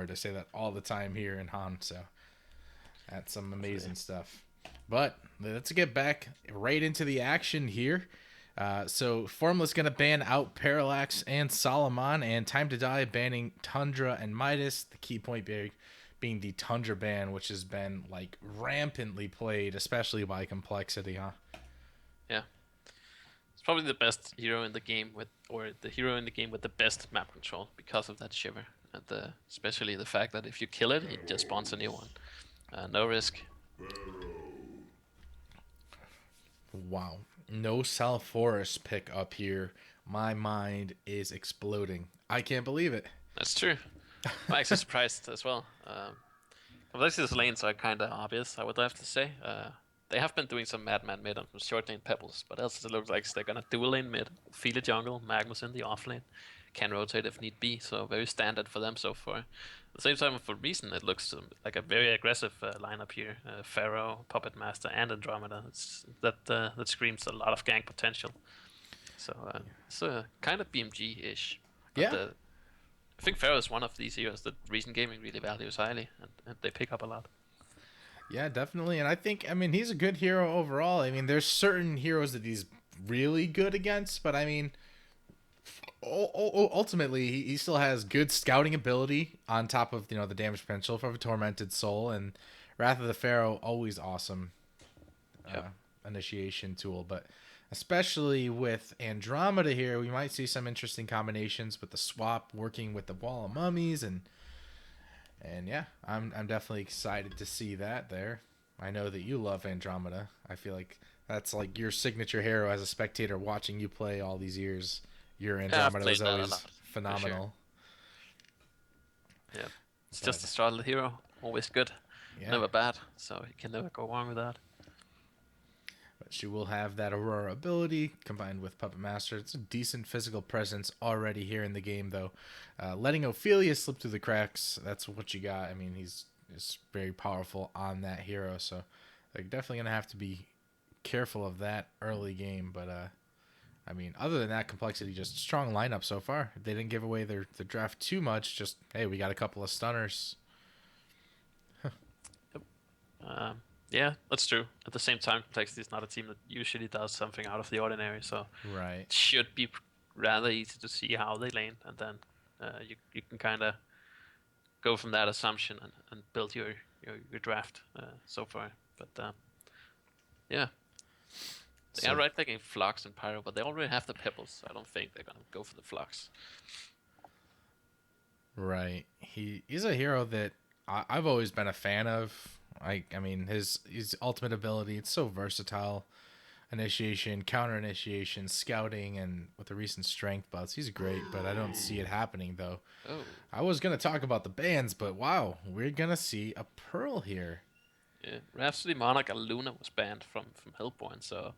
board. I say that all the time here in Han, so that's some amazing stuff. But let's get back right into the action here. So Formula's going to ban out Parallax and Solomon, and Time to Die banning Tundra and Midas. The key point being the Tundra ban, which has been like rampantly played, especially by Complexity, huh? Yeah. It's probably the best hero in the game or the hero in the game with the best map control because of that shiver. And especially the fact that if you kill it, it just spawns a new one. No risk. Wow. No South Forest pick up here. My mind is exploding. I can't believe it. That's true. I'm actually surprised as well. Complexity's lanes are kind of obvious, I would have to say. They have been doing some Madman mid and some short lane Pebbles, but else it looks like they're gonna dual lane mid, Feel it jungle, Magnus in the off lane, can rotate if need be, so very standard for them so far. At the same time, for Reason, it looks like a very aggressive lineup here. Pharaoh, Puppet Master, and Andromeda. That screams a lot of gank potential. So it's kind of BMG-ish. Yeah. I think Pharaoh is one of these heroes that Reason Gaming really values highly, and they pick up a lot. Yeah, definitely. And I think, I mean, he's a good hero overall. I mean, there's certain heroes that he's really good against, but I mean, ultimately, he still has good scouting ability on top of, the damage potential from a Tormented Soul, and Wrath of the Pharaoh, always awesome initiation tool. But especially with Andromeda here, we might see some interesting combinations with the swap working with the Wall of Mummies, and yeah, I'm definitely excited to see that there. I know that you love Andromeda. I feel like that's like your signature hero as a spectator watching you play all these years. Your Andromeda was always phenomenal. Sure. Yeah, it's just a straddle hero, always good, never bad, so you can never go wrong with that. But she will have that Aurora ability combined with Puppet Master. It's a decent physical presence already here in the game, though. Letting Ophelia slip through the cracks, that's what you got. I mean, he's very powerful on that hero, so they're definitely going to have to be careful of that early game. But, I mean, other than that, Complexity, just strong lineup so far. They didn't give away their draft too much. Just, hey, we got a couple of stunners. Yep. Yeah, that's true. At the same time, Complexity is not a team that usually does something out of the ordinary, so it should be rather easy to see how they lane, and then you can kind of go from that assumption and build your draft so far. But yeah, they are right taking Flux and Pyro, but they already have the Pebbles, so I don't think they're gonna go for the Flux. Right. He's a hero that I've always been a fan of. I mean, his ultimate ability, it's so versatile. Initiation, counter initiation, scouting, and with the recent strength buffs, he's great, but I don't see it happening, though. Oh. I was going to talk about the bans, but wow, we're going to see a Pearl here. Yeah, Rhapsody, Monarch, and Luna was banned from Hellborn, so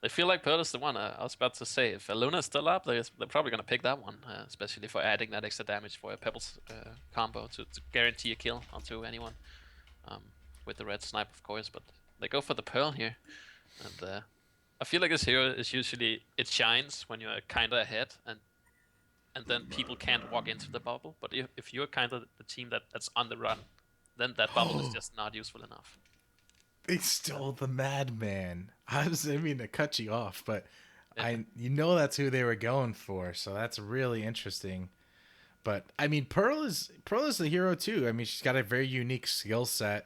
I feel like Pearl is the one. I was about to say, if Luna is still up, they're probably going to pick that one, especially for adding that extra damage for a Pebbles combo to guarantee a kill onto anyone. With the red snipe, of course, but they go for the Pearl here, and I feel like this hero is usually, it shines when you're kind of ahead, and then people can't walk into the bubble. But if you're kind of the team that's on the run, then that bubble is just not useful enough. They stole the Madman. I mean to cut you off, but that's who they were going for, so that's really interesting. But I mean, Pearl is the hero too. I mean, she's got a very unique skill set.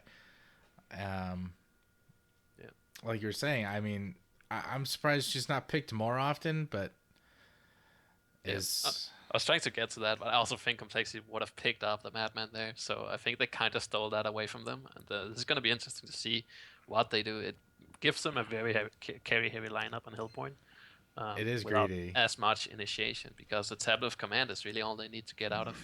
Like you're saying, I mean, I'm surprised she's not picked more often, but I was trying to get to that, but I also think Complexity would have picked up the Madman there, so I think they kind of stole that away from them, and this is going to be interesting to see what they do. It gives them a very carry-heavy lineup on Hillpoint. It is greedy. As much initiation, because the tablet of command is really all they need to get out of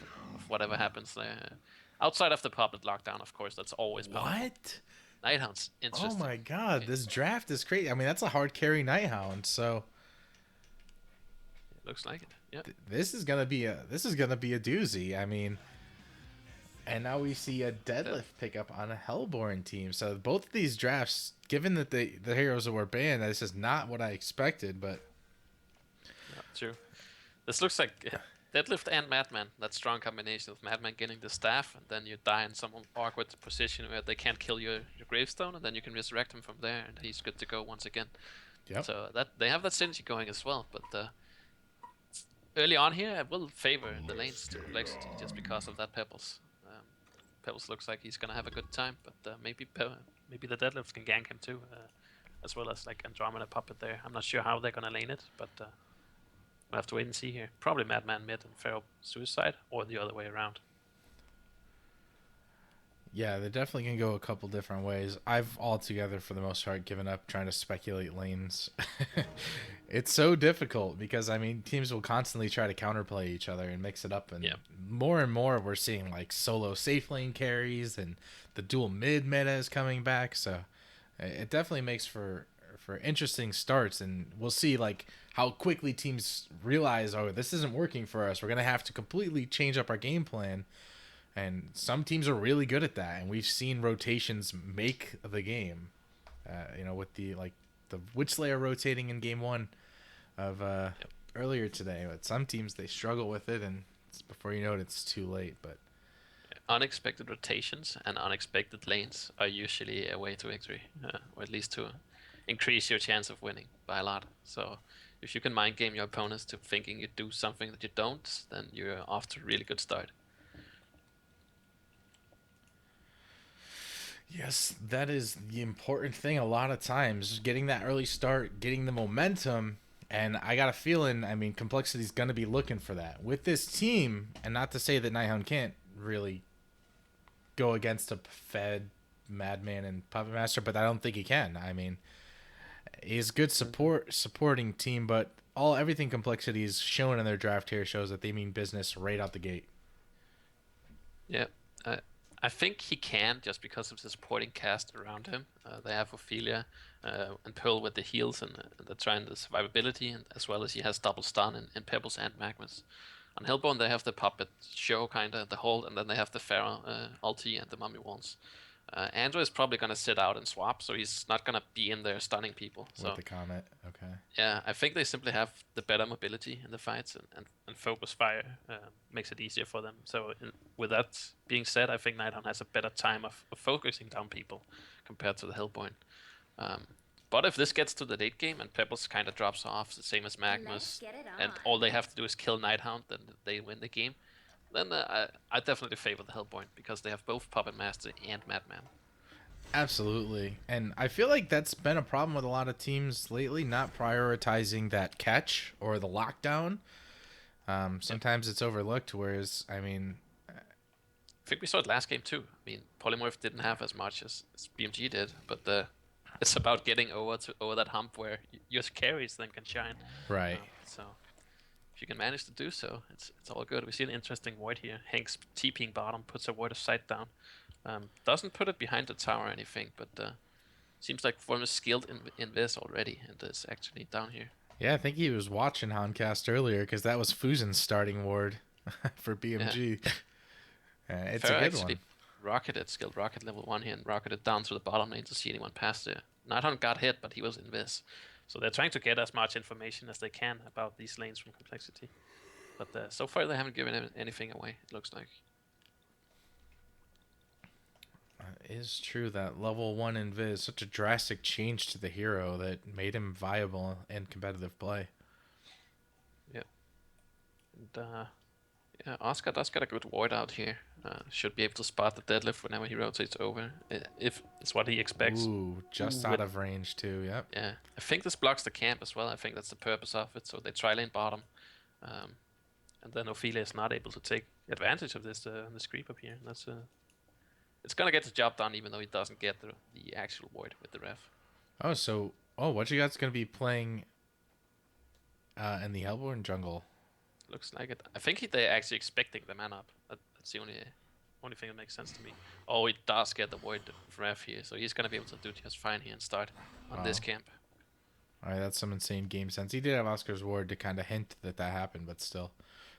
whatever happens there. Outside of the puppet lockdown, of course, that's always powerful. What? Nighthound's interesting. Oh my god, this draft is crazy. I mean, that's a hard carry Nighthound, so it looks like it. Yeah. This is gonna be a doozy. I mean, and now we see a deadlift pickup on a Hellborn team. So both of these drafts, given that the heroes were banned, this is not what I expected, but true. This looks like Deadlift and Madman. That strong combination of Madman getting the staff, and then you die in some awkward position where they can't kill your gravestone, and then you can resurrect him from there, and he's good to go once again. Yep. So that they have that synergy going as well. But early on here, I will favor the lanes to Complexity just because of that Pebbles. Pebbles looks like he's gonna have a good time, but maybe the Deadlifts can gank him too, as well as like Andromeda Puppet there. I'm not sure how they're gonna lane it, but we'll have to wait and see here. Probably Madman mid and Pharaoh Suicide, or the other way around. Yeah, they definitely can go a couple different ways. I've altogether, for the most part, given up trying to speculate lanes. It's so difficult because, I mean, teams will constantly try to counterplay each other and mix it up. And Yeah. more and more, we're seeing like solo safe lane carries, and the dual mid meta is coming back. So it definitely makes for interesting starts. And we'll see like how quickly teams realize, oh, this isn't working for us. We're going to have to completely change up our game plan. And some teams are really good at that, and we've seen rotations make the game. With the Witch Slayer rotating in game one of Yep. earlier today. But some teams, they struggle with it, and before you know it, it's too late. But Unexpected rotations and unexpected lanes are usually a way to victory, or at least to increase your chance of winning by a lot. So if you can mind game your opponents to thinking you do something that you don't, then you're off to a really good start. yes, that is the important thing a lot of times, getting that early start, getting the momentum. And I got a feeling, I mean, Complexity's going to be looking for that with this team. And not to say that Nighthawk can't really go against a fed Madman and Puppet Master, but I don't think he can. I mean, he's good supporting team, but everything Complexity's shown in their draft here shows that they mean business right out the gate. Yeah, I think he can just because of the supporting cast around him. They have Ophelia and Pearl with the heals and they're trying the survivability, and as well as he has double stun in Pebbles and Magmas. On Hellborn they have the puppet show kinda the hold, and then they have the Pharaoh ulti and the mummy walls. Andrew is probably gonna sit out and swap, so he's not gonna be in there stunning people. With So the Comet, okay. yeah, I think they simply have the better mobility in the fights, and focus fire makes it easier for them. So with that being said, I think Nighthawk has a better time of focusing down people compared to the Hellborn. But if this gets to the late game and Pebbles kind of drops off, the same as Magnus, and all they have to do is kill Nighthound, then they win the game, then I definitely favor the Hellborn because they have both Puppet Master and Madman. Absolutely. And I feel like that's been a problem with a lot of teams lately, not prioritizing that catch or the lockdown. Sometimes it's overlooked, whereas, I mean, I think we saw it last game too. I mean, Polymorph didn't have as much as BMG did, but it's about getting over that hump where your carries then can shine. right. So if you can manage to do so, it's all good. We see an interesting void here. Hank's TPing bottom, puts a void of sight down. Doesn't put it behind the tower or anything, but seems like Form is skilled in this already, and is actually down here. Yeah, I think he was watching Houndcast earlier because that was Fusion's starting ward for BMG. It's Farah a good actually one. rocketed, skilled rocket level 1 here, and rocketed down to the bottom lane to see anyone pass there. Nighthawk got hit, but he was in this. So they're trying to get as much information as they can about these lanes from Complexity. But so far they haven't given anything away, it looks like. It is true that level 1 invis, such a drastic change to the hero that made him viable in competitive play. Yep. And yeah, Oscar does get a good void out here. Should be able to spot the deadlift whenever he rotates over, if it's what he expects. Ooh, just out of range too, yep. Yeah, I think this blocks the camp as well. I think that's the purpose of it. So they try lane bottom, and then Ophelia is not able to take advantage of this creep up here. And that's it's gonna get the job done, even though he doesn't get the actual void with the ref. What you guys gonna be playing in the Hellborn jungle? Looks like it. I think they're actually expecting the man up. That's the only thing that makes sense to me. Oh, he does get the void ref here, so he's gonna be able to do just fine here and start on this camp. All right, that's some insane game sense. He did have Oscar's ward to kind of hint that happened, but still.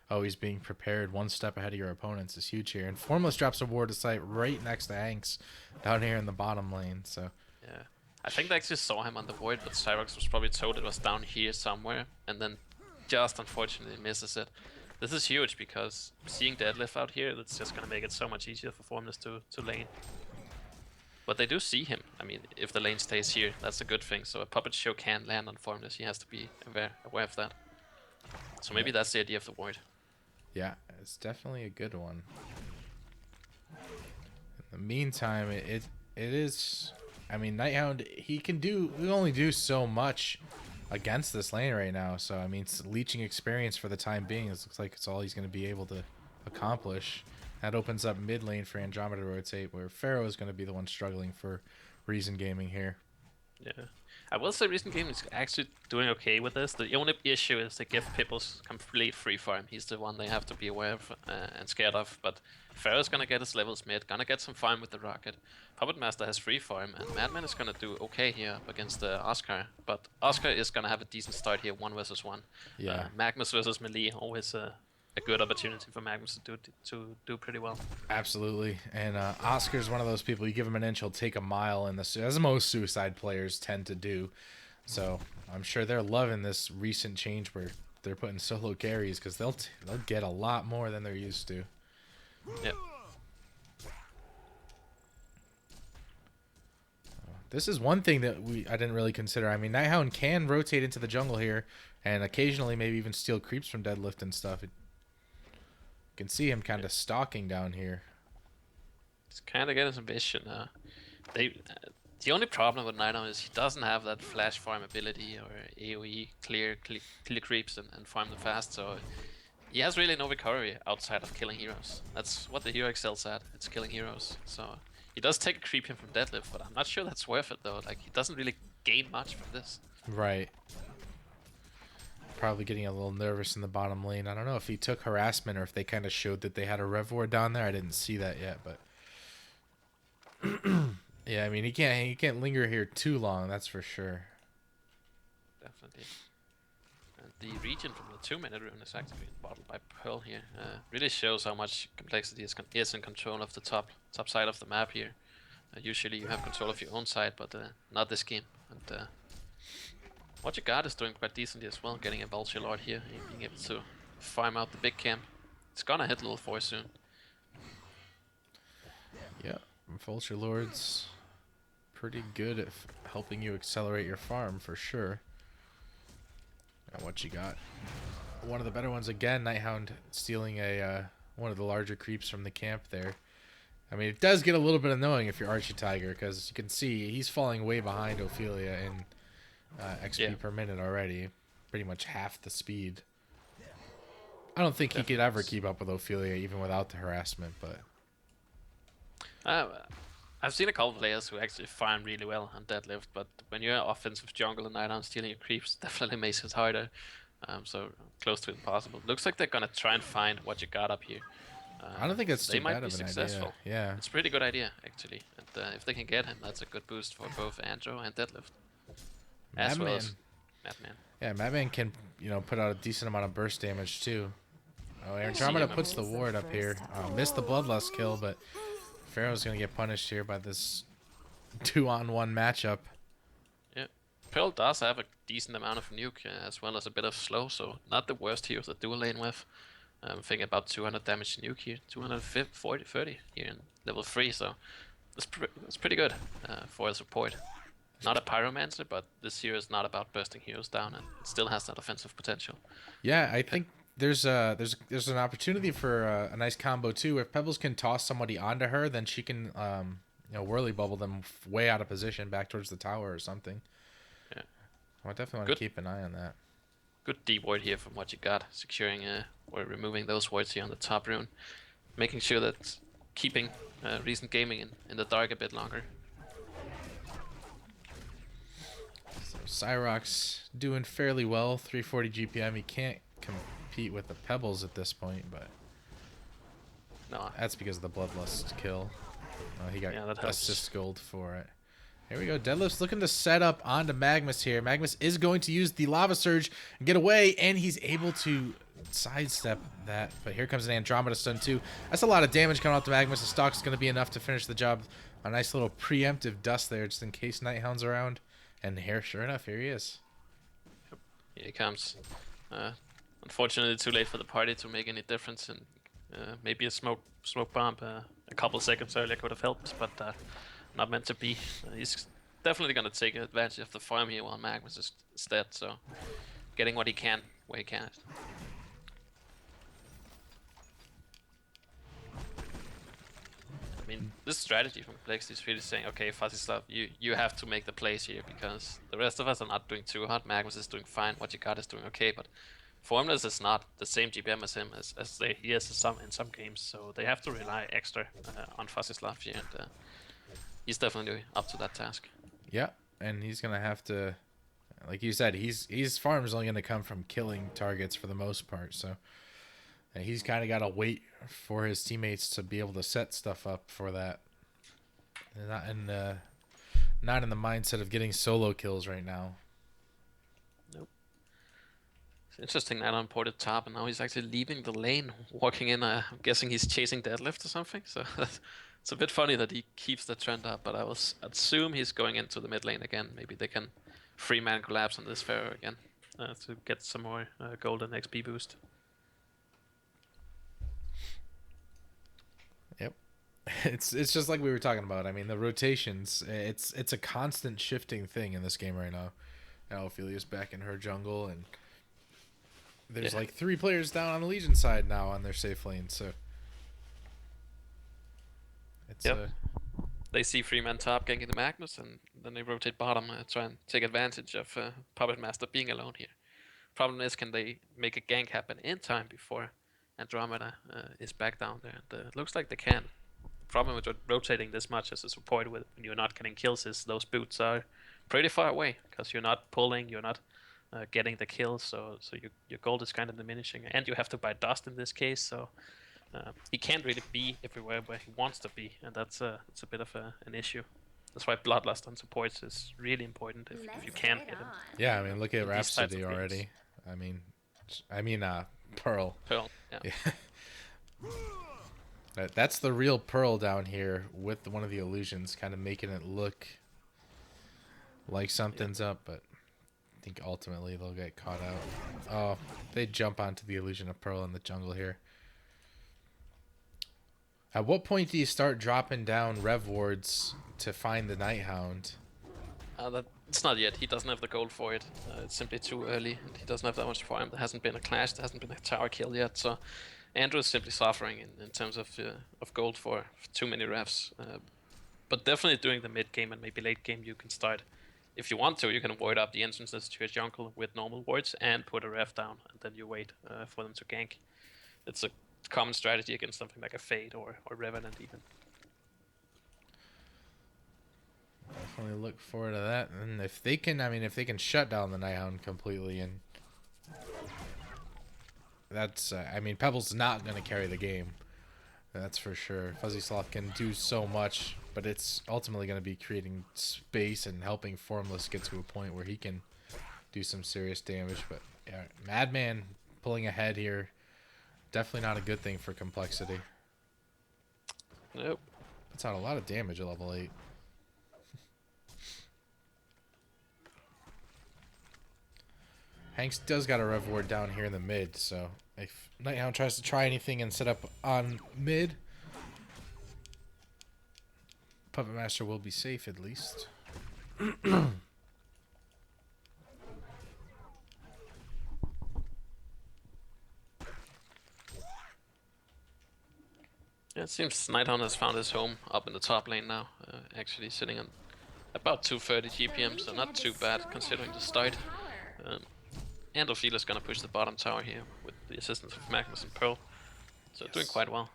Always being prepared one step ahead of your opponents is huge here. And Formless drops a ward to sight right next to Hanks down here in the bottom lane. So yeah, I think they actually saw him on the void, but Cyrox was probably told it was down here somewhere, and then just unfortunately misses it. This is huge because seeing deadlift out here, that's just gonna make it so much easier for Formless to lane. But they do see him. I mean, if the lane stays here, that's a good thing. So a puppet show can land on Formless. He has to be aware of that. So maybe that's the idea of the ward. Yeah, it's definitely a good one. In the meantime, it is. I mean, Nighthound, he can only do so much against this lane right now. So I mean, it's leeching experience for the time being. It looks like it's all he's going to be able to accomplish. That opens up mid lane for Andromeda to rotate, where Pharaoh is going to be the one struggling for Reason Gaming here. Yeah. I will say Recent Game is actually doing okay with this. The only issue is they give Pipples complete free farm. He's the one they have to be aware of and scared of. But Pharaoh's gonna get his levels mid, gonna get some farm with the rocket. Puppet Master has free farm, and Madman is gonna do okay here up against Oscar. But Oscar is gonna have a decent start here, 1 versus 1. Yeah. Magnus versus Melee, always a good opportunity for Magnus to do pretty well. Absolutely. And Oscar's one of those people, you give him an inch, he'll take a mile, as most suicide players tend to do. So I'm sure they're loving this recent change where they're putting solo carries, because they'll get a lot more than they're used to. Yep. This is one thing that I didn't really consider. I mean, Nighthound can rotate into the jungle here, and occasionally maybe even steal creeps from deadlift and stuff. You can see him kind of stalking down here. He's kind of getting some vision. The only problem with Nighthound is he doesn't have that flash farm ability or AoE clear creeps and farm them fast. So he has really no recovery outside of killing heroes. That's what the hero excels at. It's killing heroes. So he does take a creep in from deadlift, but I'm not sure that's worth it though. Like he doesn't really gain much from this. Right. Probably getting a little nervous in the bottom lane. I don't know if he took harassment or if they kind of showed that they had a rev ward down there. I didn't see that yet, but yeah, I mean he can't linger here too long, that's for sure. Definitely. And the region from the 2-minute rune is activated bottled by Pearl here. Really shows how much complexity is in control of the top side of the map here. Usually you have control of your own side, but not this game. And What You Got is doing quite decently as well, getting a Vulture Lord here, being able to farm out the big camp. It's gonna hit level 4 soon. Yeah, Vulture Lord's pretty good at helping you accelerate your farm for sure. And What You Got, one of the better ones again. Nighthound stealing a one of the larger creeps from the camp there. I mean, it does get a little bit annoying if you're Archie Tiger, because you can see he's falling way behind Ophelia in XP per minute already, pretty much half the speed. I don't think he could ever keep up with Ophelia even without the harassment, but I've seen a couple of players who actually farm really well on deadlift, but when you're offensive jungle and Nighthound stealing your creeps, definitely makes it harder. So close to impossible. Looks like they're gonna try and find What You Got up here. I don't think that's they too might bad be of an successful. idea. Yeah, It's a pretty good idea actually, and if they can get him, that's a good boost for both Andro and deadlift. As well as Madman. Yeah, Madman can, put out a decent amount of burst damage too. Oh, Andromeda puts the ward up here. Missed the Bloodlust kill, but Pharaoh's gonna get punished here by this 2-on-1 matchup. Yeah, Pearl does have a decent amount of nuke as well as a bit of slow, so not the worst heroes to dual lane with. I'm thinking about 200 damage nuke here, 230 here in level 3, so that's pretty good for a support. Not a pyromancer, but this hero is not about bursting heroes down, and it still has that offensive potential. Yeah, I think there's an opportunity for a nice combo too. If Pebbles can toss somebody onto her, then she can whirly bubble them way out of position back towards the tower or something. Yeah, I definitely want to keep an eye on that. Good D ward here from What You Got, securing or removing those wards here on the top rune, making sure that keeping Recent Gaming in the dark a bit longer. So Cyrox doing fairly well, 340 GPM. He can't compete with the Pebbles at this point, but no, that's because of the Bloodlust kill. He got assist gold for it. Here we go. Deadlift's looking to set up onto Magnus here. Magnus is going to use the Lava Surge and get away, and he's able to sidestep that. But here comes an Andromeda stun too. That's a lot of damage coming off the Magnus. The stock's going to be enough to finish the job. A nice little preemptive dust there just in case Nighthound's around. And here, sure enough, here he is. Here he comes. Unfortunately, too late for the party to make any difference, and maybe a smoke bomb a couple seconds earlier could have helped, but not meant to be. He's definitely gonna take advantage of the farm here while Magnus is dead, so getting what he can where he can. I mean, this strategy from Complexity is really saying, okay, Fuzzy Stuff, you have to make the plays here because the rest of us are not doing too hot. Magnus is doing fine. What you got is doing okay, but Formless is not the same GBM as him as he is in some games, so they have to rely extra on Fuzzy Slav here, and he's definitely up to that task. Yeah, and he's gonna have to, like you said, his farm is only gonna come from killing targets for the most part. So he's kind of got to wait for his teammates to be able to set stuff up for that. And not in the mindset of getting solo kills right now. Nope. It's interesting that on ported top, and now he's actually leaving the lane, walking in. I'm guessing he's chasing deadlift or something. So it's a bit funny that he keeps the trend up, but I will assume he's going into the mid lane again. Maybe they can free man collapse on this Pharaoh again to get some more golden XP boost. Yep. It's just like we were talking about. I mean, the rotations, it's a constant shifting thing in this game right now. Now Ophelia's back in her jungle, and there's like 3 players down on the Legion side now on their safe lane, so it's they see free man top ganking the Magnus, and then they rotate bottom and try and take advantage of Puppet Master being alone here. Problem is, can they make a gank happen in time before Andromeda is back down there? And it looks like they can. The problem with rotating this much as a support when you're not getting kills is those boots are pretty far away because you're not pulling, you're not getting the kills, so your gold is kind of diminishing, and you have to buy dust in this case, so he can't really be everywhere where he wants to be, and that's a bit of an issue. That's why Bloodlust on supports is really important if you can get him. Yeah, I mean, look at Rhapsody already. I mean, Pearl. Pearl, yeah. That's the real Pearl down here with one of the illusions, kind of making it look like something's up, but I think ultimately they'll get caught out. Oh, they jump onto the illusion of Pearl in the jungle here. At what point do you start dropping down rev wards to find the Nighthound? It's not yet. He doesn't have the gold for it. It's simply too early, and he doesn't have that much farm. There hasn't been a clash. There hasn't been a tower kill yet. So Andrew is simply suffering in terms of gold for too many revs. But definitely during the mid game and maybe late game, you can start. If you want to, you can void up the entrances to your jungle with normal wards and put a rev down, and then you wait for them to gank. It's a common strategy against something like a Fade or Revenant even. Definitely look forward to that. And if they can shut down the Nighthound completely, and that's, Pebble's not going to carry the game. That's for sure. Fuzzy Sloth can do so much, but it's ultimately going to be creating space and helping Formless get to a point where he can do some serious damage. But yeah, Madman pulling ahead here, definitely not a good thing for Complexity. Nope. Puts out a lot of damage at level 8. Hanks does got a rev ward down here in the mid, so if Nighthound tries to try anything and set up on mid, Puppet Master will be safe at least. Yeah, it seems Nighthound has found his home up in the top lane now, actually sitting on about 230 GPM, so not too bad considering the start. And Ophelia's gonna push the bottom tower here with the assistance of Magnus and Pearl, so doing quite well.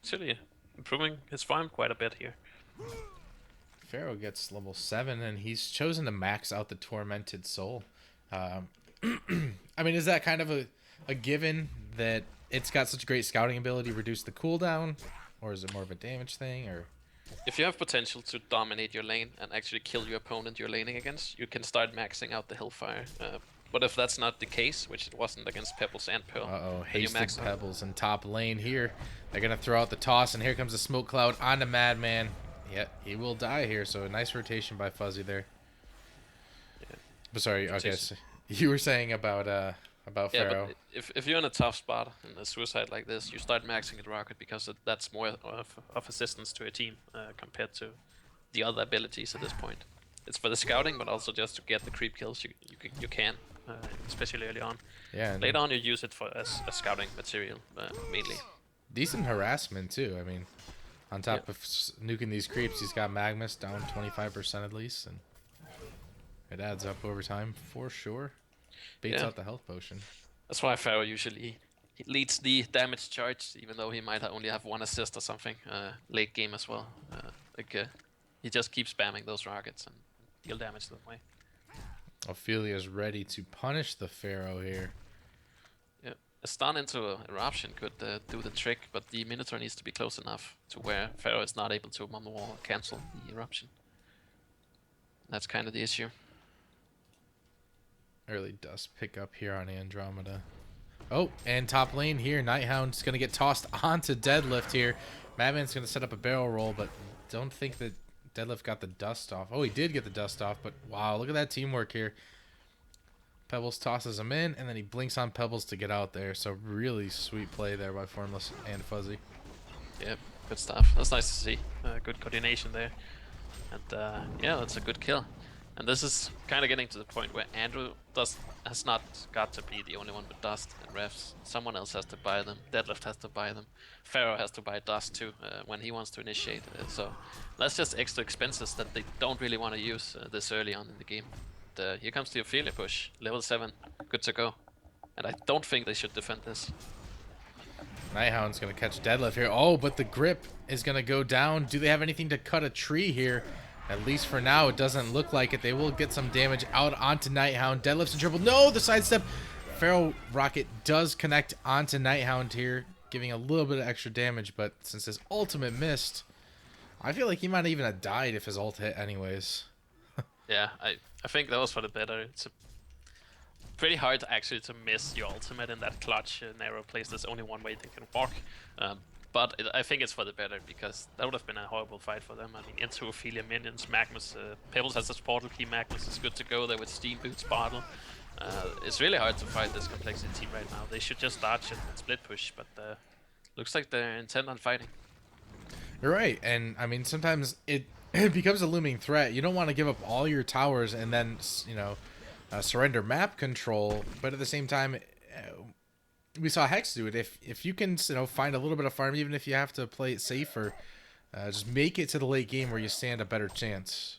Actually improving his farm quite a bit here. Pharaoh gets level 7, and he's chosen to max out the Tormented Soul. Is that kind of a given that it's got such great scouting ability, reduce the cooldown, or is it more of a damage thing? Or if you have potential to dominate your lane and actually kill your opponent you're laning against, you can start maxing out the Hellfire. But if that's not the case, which it wasn't against Pebbles and Pearl, hasted Pebbles in top lane here. They're gonna throw out the toss, and here comes the smoke cloud onto Madman. Yeah, he will die here. So a nice rotation by Fuzzy there. Yeah. But sorry, okay. You were saying about Yeah, but Pharaoh. if you're in a tough spot in a suicide like this, you start maxing at rocket because that's more of assistance to a team compared to the other abilities at this point. It's for the scouting, but also just to get the creep kills you can, especially early on. Yeah, and Later on, you use it for as a scouting material mainly. decent harassment too. I mean, on Yeah, top of nuking these creeps, he's got Magnus down 25% at least, and it adds up over time for sure. Baits yeah. out the health potion. That's why Pharaoh usually he leads the damage charge, even though he might only have one assist or something late game as well. He just keeps spamming those rockets and deal damage that way. Ophelia's ready to punish the Pharaoh here. Yeah, a stun into a eruption could do the trick, but the Minotaur needs to be close enough to where Pharaoh is not able to on the wall cancel the eruption. That's kind of the issue. Early dust pickup here on Andromeda. Oh, and top lane here, Nighthound's going to get tossed onto Deadlift here. Madman's going to set up a barrel roll, but don't think that Deadlift got the dust off. Oh, he did get the dust off, but wow, look at that teamwork here. Pebbles tosses him in, and then he blinks on Pebbles to get out there. So really sweet play there by Formless and Fuzzy. Yeah, good stuff. That's nice to see. Good coordination there. And yeah, that's a good kill. And this is kind of getting to the point where Andrew has not got to be the only one with dust and refs. Someone else has to buy them. Deadlift has to buy them. Pharaoh has to buy dust too when he wants to initiate. So that's just extra expenses that they don't really want to use this early on in the game. Here comes the Ophelia push. Level 7. Good to go. And I don't think they should defend this. Nighthound's going to catch Deadlift here. Oh, but the grip is going to go down. Do they have anything to cut a tree here? At least for now, it doesn't look like it. They will get some damage out onto Nighthound. Deadlift's in trouble. No, the sidestep. Pharaoh Rocket does connect onto Nighthound here, giving a little bit of extra damage. But since his ultimate missed, I feel like he might even have died if his ult hit anyways. Yeah, I think that was for the better. It's pretty hard actually to miss your ultimate in that clutch narrow place. There's only one way they can walk. But I think it's for the better because that would have been a horrible fight for them. I mean, into Ophelia minions, Magnus, Pebbles has this portal key, Magnus is good to go there with Steam Boots, Bartle. It's really hard to fight this complexity team right now. They should just dodge and split push, but looks like they're intent on fighting. You're right, and I mean, sometimes it becomes a looming threat. You don't want to give up all your towers and then, you know, surrender map control, but at the same time, we saw Hex do it. If you can, you know, find a little bit of farm, even if you have to play it safer, just make it to the late game where you stand a better chance.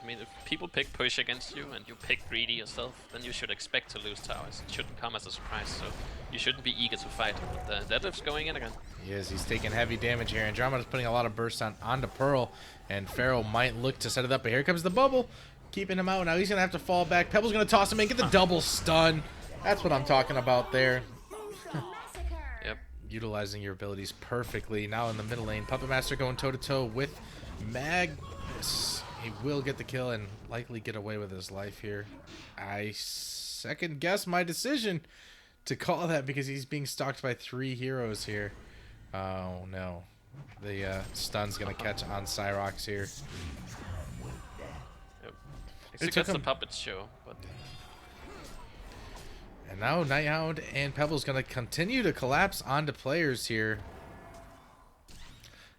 I mean, if people pick push against you and you pick greedy yourself, then you should expect to lose towers. It shouldn't come as a surprise, so you shouldn't be eager to fight. But Deadlift's going in again. He is. He's taking heavy damage here. Andromeda's putting a lot of burst onto Pearl, and Pharaoh might look to set it up, but here comes the bubble, keeping him out. Now he's going to have to fall back. Pebble's going to toss him in, get the double stun. That's what I'm talking about there. Yep. Utilizing your abilities perfectly. Now in the middle lane, Puppet Master going toe-to-toe with Magnus. He will get the kill and likely get away with his life here. I second guess my decision to call that because he's being stalked by 3 heroes here. Oh no. The stun's going to catch on Cyrox here. Yep. It gets the puppet show, but... And now Nighthound and Pebble's going to continue to collapse onto players here.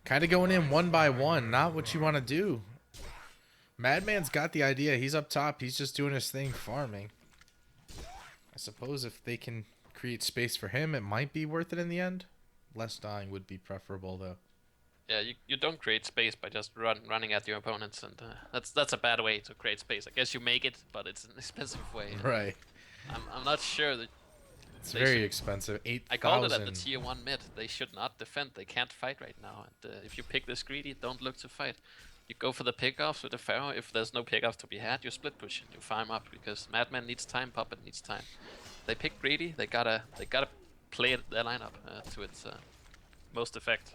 Kind of going in one by one. Not what you want to do. Madman's got the idea. He's up top. He's just doing his thing, farming. I suppose if they can create space for him, it might be worth it in the end. Less dying would be preferable, though. Yeah, you don't create space by just running at your opponents, and that's a bad way to create space. I guess you make it, but it's an expensive way. Right. I'm not sure that it's very expensive. 8,000. I called it at the tier 1 mid. They should not defend. They can't fight right now. And if you pick this greedy, don't look to fight. You go for the pickoffs with the Pharaoh. If there's no pickoffs to be had, you split push and you farm up because Madman needs time, Puppet needs time. They pick greedy. They gotta play their lineup to its most effect.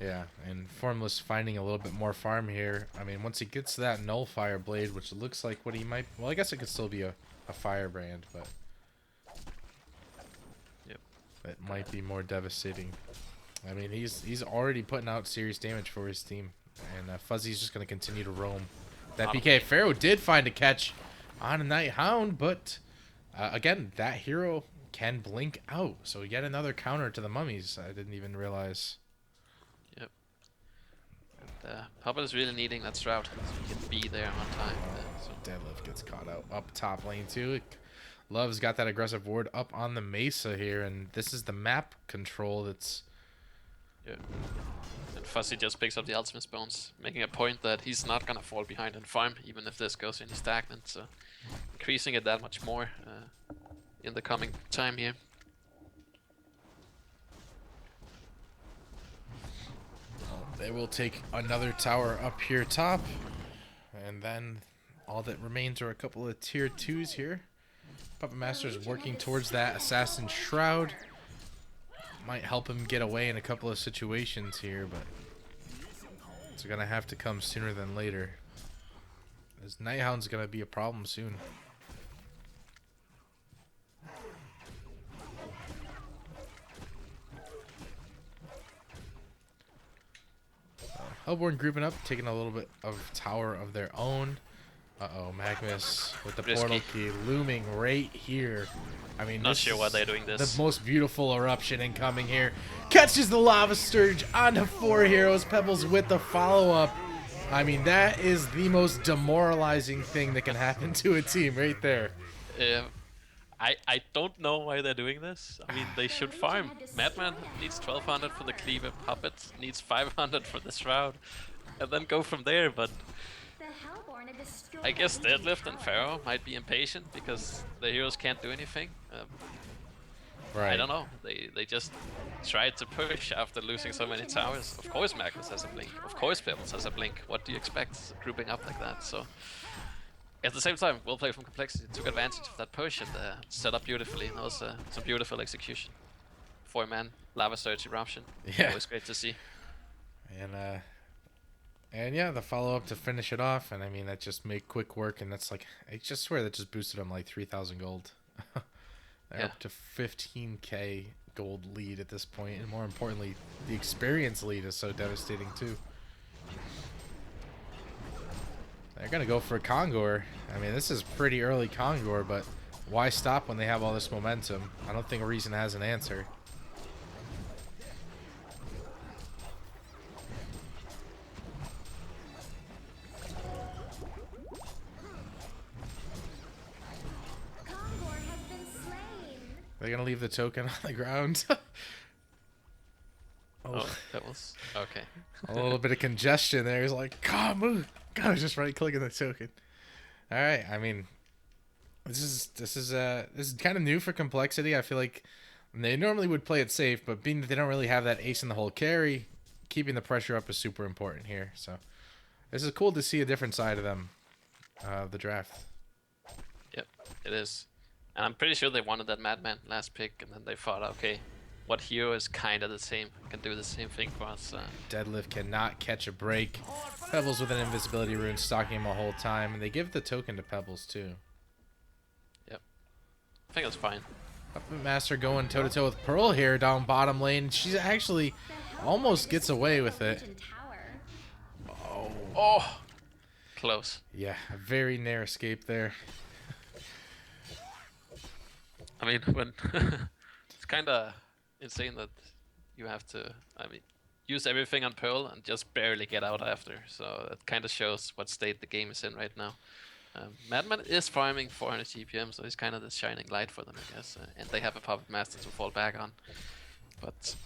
Yeah, and Formless finding a little bit more farm here. I mean, once he gets to that Nullfire Blade, which looks like what he might... Well, I guess it could still be a Firebrand, but... Yep. It might be more devastating. I mean, he's already putting out serious damage for his team. And Fuzzy's just going to continue to roam. That PK. Pharaoh did find a catch. on a Night Hound, but again, that hero can blink out. So yet another counter to the mummies. I didn't even realize. Yep. And Puppet is really needing that Shroud so he can be there on time. So. Deadlift gets caught out up top lane too. Love's got that aggressive ward up on the Mesa here, and this is the map control that's... Yeah. And Fuzzy just picks up the ultimate bones, making a point that he's not gonna fall behind in farm, even if this goes any stagnant, so increasing it that much more in the coming time here. They will take another tower up here top, and then all that remains are a couple of tier 2s here. Puppet Master's working towards that Assassin Shroud. Might help him get away in a couple of situations here, but it's gonna have to come sooner than later. This Nighthound's gonna be a problem soon. Hellborn grouping up, taking a little bit of tower of their own. Uh-oh, Magnus with the portal key looming right here. I mean, not sure why they're doing this. The most beautiful eruption incoming here. Catches the lava surge onto 4 heroes. Pebbles with the follow-up. I mean, that is the most demoralizing thing that can happen to a team right there. I don't know why they're doing this. I mean, they should farm. Madman needs 1200 for the cleaver. Puppet needs 500 for the Shroud. And then go from there, but... I guess Deadlift and Pharaoh might be impatient because the heroes can't do anything. Right. I don't know. They just tried to push after losing so many towers. Of course Magnus has a blink. Of course Pebbles has a blink. What do you expect grouping up like that? So at the same time, well played from Complexity. Took advantage of that push and set up beautifully. That was some beautiful execution. 4-man lava surge eruption. Yeah. Always great to see. And yeah, the follow-up to finish it off, and I mean, that just made quick work, and that's like, I just swear that just boosted them like 3,000 gold. They're up to 15k gold lead at this point, and more importantly, the experience lead is so devastating too. They're gonna go for Kongor. I mean, this is pretty early Kongor, but why stop when they have all this momentum? I don't think Reason has an answer. They're gonna leave the token on the ground. Oh, that was okay. A little bit of congestion there. He's like, "God, move!" God, I was just right-clicking the token. All right, I mean, this is kind of new for Complexity. I feel like they normally would play it safe, but being that they don't really have that ace in the hole carry, keeping the pressure up is super important here. So this is cool to see a different side of them, the draft. Yep, it is. And I'm pretty sure they wanted that Madman last pick, and then they thought, okay, what hero is kind of the same, can do the same thing for us. Deadlift cannot catch a break. Pebbles with an invisibility rune stalking him the whole time, and they give the token to Pebbles too. Yep, I think that's fine. Puppet Master going toe-to-toe with Pearl here down bottom lane. She actually almost gets away with it. Oh, close. Yeah, a very near escape there. I mean, when it's kind of insane that you have to, I mean, use everything on Pearl and just barely get out after. So it kind of shows what state the game is in right now. Madman is farming 400 GPM, so he's kind of the shining light for them, I guess. And they have a Puppet Master to fall back on. But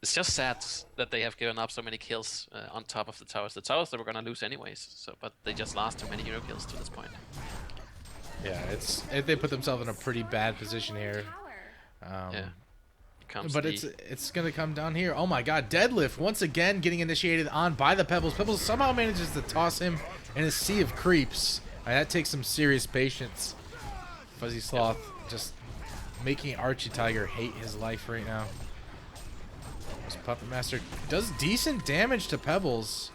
it's just sad that they have given up so many kills on top of the towers. The towers they were gonna lose anyways. So, but they just lost too many hero kills to this point. Yeah, they put themselves in a pretty bad position here. Yeah. But it's gonna come down here. Oh my God, Deadlift once again getting initiated on by the Pebbles. Pebbles somehow manages to toss him in a sea of creeps. That takes some serious patience. Fuzzy Sloth just making Archie Tiger hate his life right now. This Puppet Master does decent damage to Pebbles.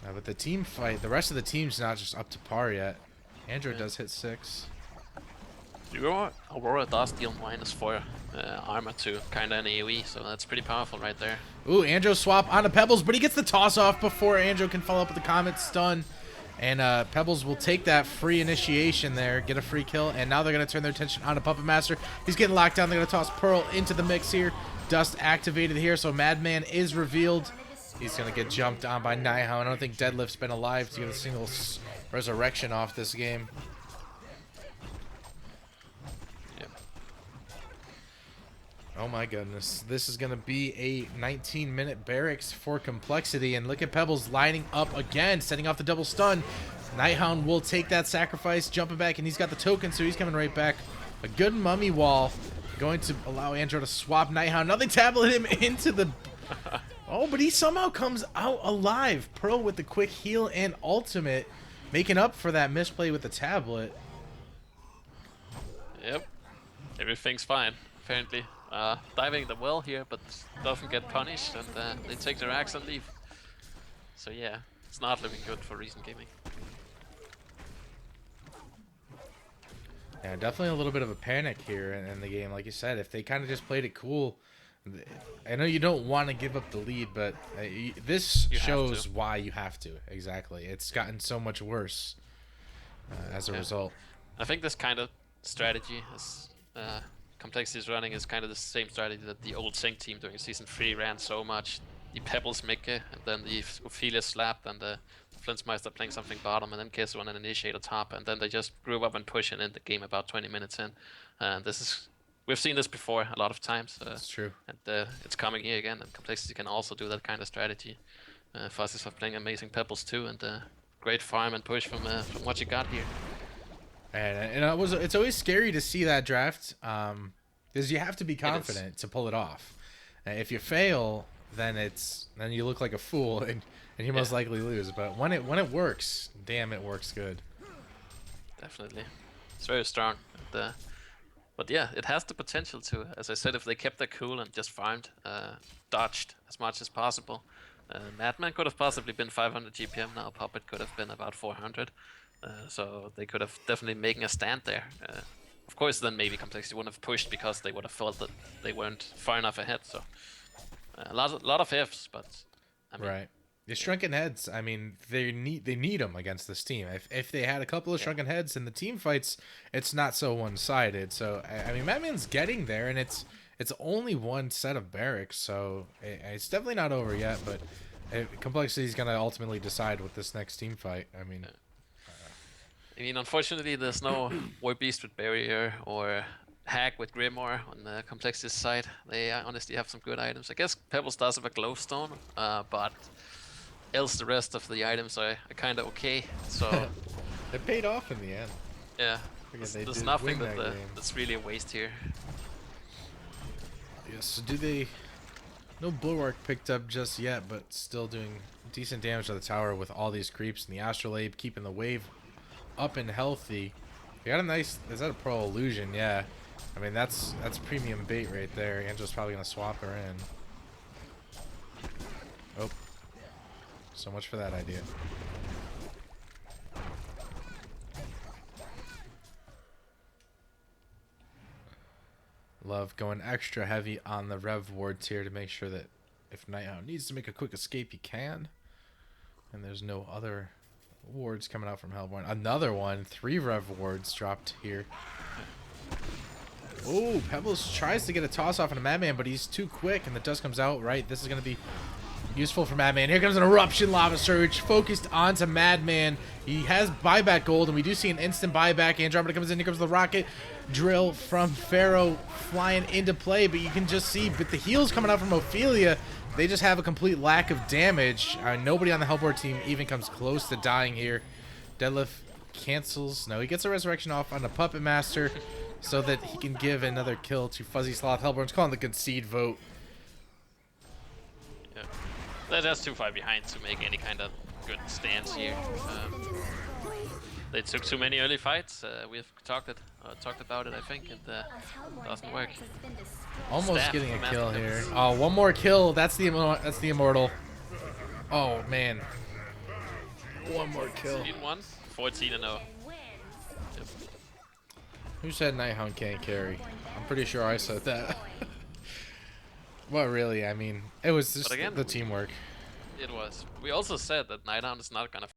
But the team fight, the rest of the team's not just up to par yet. Andrew does hit 6. Aurora does deal -4 armor to kinda an AoE, so that's pretty powerful right there. Ooh, Andrew swap onto Pebbles, but he gets the toss off before Andrew can follow up with the Comet stun. And Pebbles will take that free initiation there, get a free kill, and now they're going to turn their attention on to Puppet Master. He's getting locked down. They're going to toss Pearl into the mix here. Dust activated here, so Madman is revealed. He's going to get jumped on by Nighhound. I don't think Deadlift's been alive to get a single resurrection off this game. Yep. Oh my goodness. This is going to be a 19-minute barracks for Complexity. And look at Pebbles lining up again, setting off the double stun. Nighhound will take that sacrifice, jumping back, and he's got the token, so he's coming right back. A good mummy wall. Going to allow Andro to swap Nighhound. Now they tablet him into the... Oh, but he somehow comes out alive. Pearl with the quick heal and ultimate, making up for that misplay with the tablet. Yep. Everything's fine, apparently. Diving the well here, but doesn't get punished, and they take their axe and leave. So yeah, it's not looking good for Recent Gaming. Yeah, definitely a little bit of a panic here in the game. Like you said, if they kind of just played it cool, I know you don't want to give up the lead, but this shows why you have to. Exactly. It's gotten so much worse as a result. I think this kind of strategy is Complexity's running is kind of the same strategy that the old Sync team during Season 3 ran so much. The Pebbles Mikke, and then the Ophelia Slap, and the Flintsmeister playing something bottom, and then Kiss on an Initiator top, and then they just grew up and pushing in the game about 20 minutes in. And this is... We've seen this before a lot of times. That's true. And it's coming here again, and Complexity can also do that kind of strategy. Fuzzies are playing amazing Pebbles too, and great farm and push from what you got here. And it's always scary to see that draft, because you have to be confident to pull it off. If you fail, then you look like a fool, and you most likely lose. But when it works, damn, it works good. Definitely, it's very strong. But yeah, it has the potential to, as I said, if they kept their cool and just farmed, dodged as much as possible. Madman could have possibly been 500 GPM now. Puppet could have been about 400. So they could have definitely making a stand there. Of course, then maybe Complexity wouldn't have pushed because they would have felt that they weren't far enough ahead. So a lot of ifs, but I mean, right. The shrunken heads, I mean, they need them against this team. If they had a couple of shrunken heads in the team fights, it's not so one-sided. So I mean, Madman's getting there, and it's only one set of barracks, so it's definitely not over yet. But Complexity is gonna ultimately decide with this next team fight. I mean, unfortunately, there's no War Beast with Barrier or Hack with Grimoire on the Complexity side. They honestly have some good items. I guess Pebbles does have a Glowstone, but else the rest of the items are kind of okay. So it paid off in the end. Yeah, there's nothing that's really a waste here. Yes. So do they? No Bulwark picked up just yet, but still doing decent damage to the tower with all these creeps, and the Astrolabe keeping the wave up and healthy. They got a nice... Is that a Pearl Illusion? Yeah. I mean, that's premium bait right there. Angel's probably going to swap her in. Oh. So much for that idea. Love going extra heavy on the Rev wards here to make sure that if Nighhound needs to make a quick escape, he can. And there's no other wards coming out from Hellborn. Another one. 3 Rev wards dropped here. Oh, Pebbles tries to get a toss off on a Madman, but he's too quick, and the dust comes out. Right, this is going to be useful for Madman. Here comes an Eruption Lava Surge, focused onto Madman. He has buyback gold, and we do see an instant buyback. Andromeda comes in. Here comes the rocket drill from Pharaoh flying into play, but you can just see, but the heals coming out from Ophelia, they just have a complete lack of damage. Nobody on the Hellboard team even comes close to dying here. Deadlift cancels. No, he gets a resurrection off on the Puppet Master so that he can give another kill to Fuzzy Sloth. Hellborn's calling the concede vote. Yeah, they're just too far behind to make any kind of good stance here. They took too many early fights. We've talked about it, I think, and doesn't work. Almost Staff getting a kill here. Oh, one more kill. That's the immortal. Oh man, one more kill. 14-0. Yep. Who said Nighhound can't carry? I'm pretty sure I said that. Well, really, I mean, it was just again, the teamwork. It was. We also said that Nighhound is not gonna